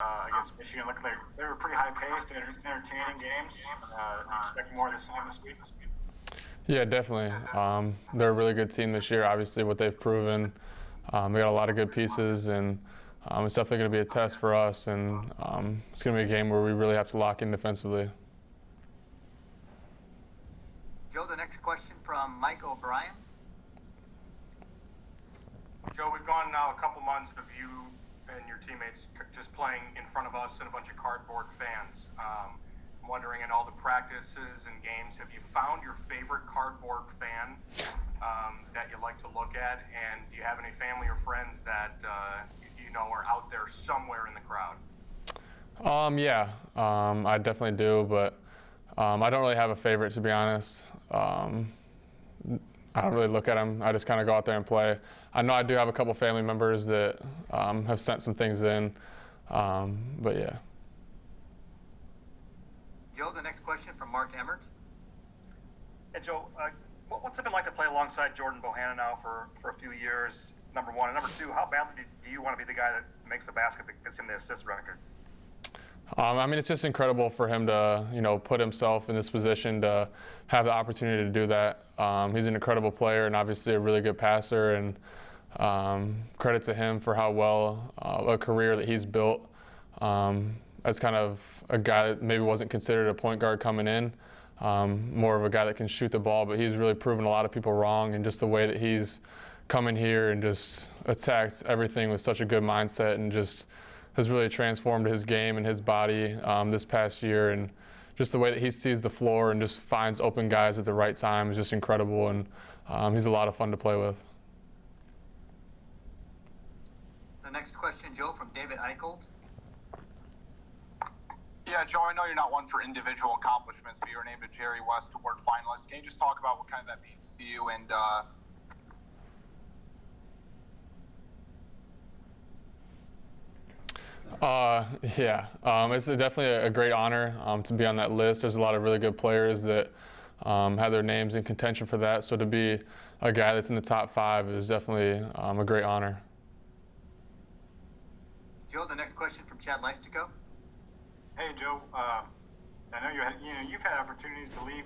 against Michigan. Looked like they were pretty high-paced, entertaining games. You expect more of the same this week? Yeah, definitely. They're a really good team this year, obviously, what they've proven. They got a lot of good pieces, and it's definitely going to be a test for us, and it's going to be a game where we really have to lock in defensively. Joe, the next question from Mike O'Brien. Joe, we've gone now a couple months of you and your teammates just playing in front of us and a bunch of cardboard fans. I'm wondering, in all the practices and games, have you found your favorite cardboard fan that you like to look at? And do you have any family or friends that you know are out there somewhere in the crowd? Yeah, I definitely do, but I don't really have a favorite, to be honest. I don't really look at them. I just kind of go out there and play. I know I do have a couple family members that have sent some things in, but yeah. Joe, the next question from Mark Emmert. Hey, Joe, what's it been like to play alongside Jordan Bohannon now for a few years, number one? And number two, how badly do you want to be the guy that makes the basket that gets him the assist record? I mean, it's just incredible for him to, put himself in this position to have the opportunity to do that. He's an incredible player and obviously a really good passer, and credit to him for how well a career that he's built as kind of a guy that maybe wasn't considered a point guard coming in, more of a guy that can shoot the ball, but he's really proven a lot of people wrong, and just the way that he's come in here and just attacked everything with such a good mindset and just has really transformed his game and his body this past year, and just the way that he sees the floor and just finds open guys at the right time is just incredible, and he's a lot of fun to play with. The next question, Joe, from David Eichelt. Yeah, Joe, I know you're not one for individual accomplishments, but you were named a Jerry West Award finalist. Can you just talk about what kind of that means to you? And it's definitely a great honor to be on that list. There's a lot of really good players that have their names in contention for that. So to be a guy that's in the top 5 is definitely a great honor. Joe, the next question from Chad Leistico. Hey, Joe. I know you've had opportunities to leave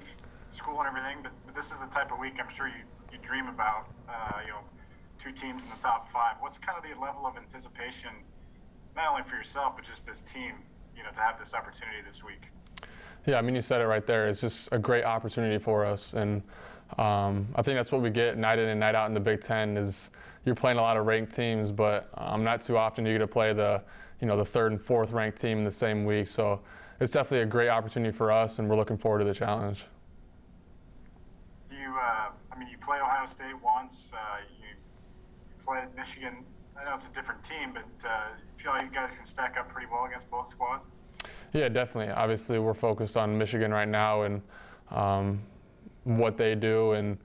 school and everything, but this is the type of week I'm sure you dream about. 2 teams in the top 5. What's kind of the level of anticipation, not only for yourself, but just this team, to have this opportunity this week? Yeah, I mean, you said it right there. It's just a great opportunity for us, and I think that's what we get night in and night out in the Big Ten. Is you're playing a lot of ranked teams, but not too often you get to play the 3rd and 4th ranked team in the same week. So it's definitely a great opportunity for us, and we're looking forward to the challenge. Do you? You played Ohio State once. You played Michigan. I know it's a different team, but you feel like you guys can stack up pretty well against both squads? Yeah, definitely. Obviously, we're focused on Michigan right now and what they do. And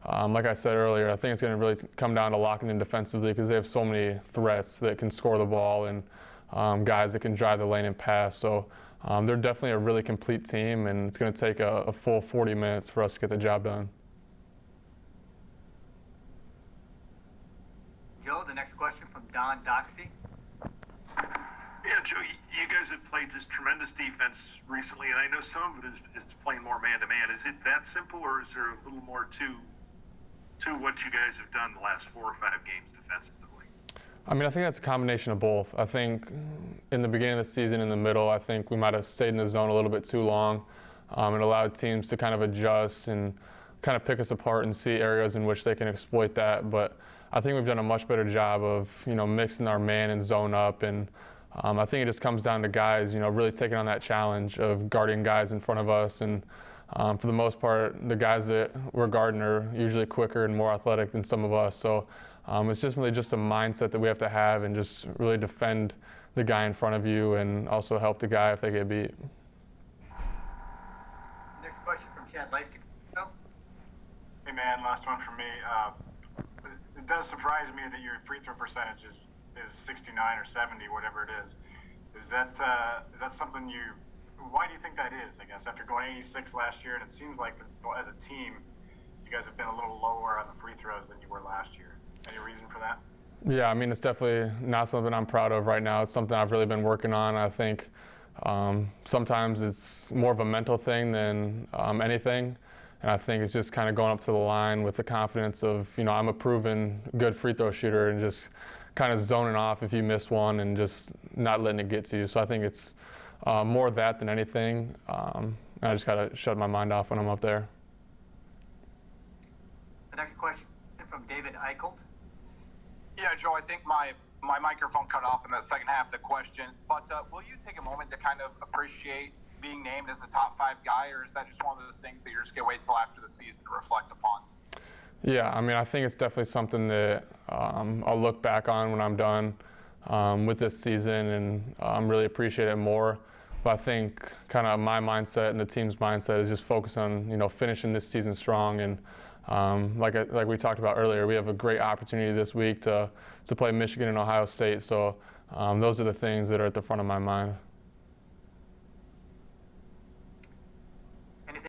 like I said earlier, I think it's going to really come down to locking in defensively because they have so many threats that can score the ball and guys that can drive the lane and pass. So they're definitely a really complete team, and it's going to take a full 40 minutes for us to get the job done. Joe, the next question from Don Doxey. Yeah, Joe, you guys have played this tremendous defense recently, and I know some of it is playing more man-to-man. Is it that simple, or is there a little more to what you guys have done the last 4 or 5 games defensively? I mean, I think that's a combination of both. I think in the beginning of the season, in the middle, I think we might have stayed in the zone a little bit too long and allowed teams to kind of adjust and kind of pick us apart and see areas in which they can exploit that. But I think we've done a much better job of, mixing our man and zone up. And I think it just comes down to guys, really taking on that challenge of guarding guys in front of us. And for the most part, the guys that we're guarding are usually quicker and more athletic than some of us. So it's just really just a mindset that we have to have and just really defend the guy in front of you and also help the guy if they get beat. Next question from Chad Leistico. Hey, man, last one from me. It does surprise me that your free throw percentage is 69 or 70, whatever it is. Is that something why do you think that is, I guess, after going 86 last year? And it seems like as a team, you guys have been a little lower on the free throws than you were last year. Any reason for that? Yeah, I mean, it's definitely not something I'm proud of right now. It's something I've really been working on. I think sometimes it's more of a mental thing than anything. And I think it's just kind of going up to the line with the confidence of, I'm a proven good free throw shooter, and just kind of zoning off if you miss one and just not letting it get to you. So I think it's more that than anything. And I just got to shut my mind off when I'm up there. The next question from David Eichelt. Yeah, Joe, I think my microphone cut off in the second half of the question, but will you take a moment to kind of appreciate being named as the top 5 guy, or is that just one of those things that you're just going to wait till after the season to reflect upon? Yeah, I mean, I think it's definitely something that I'll look back on when I'm done with this season, and really appreciate it more. But I think kind of my mindset and the team's mindset is just focus on, finishing this season strong. And like we talked about earlier, we have a great opportunity this week to play Michigan and Ohio State. So those are the things that are at the front of my mind.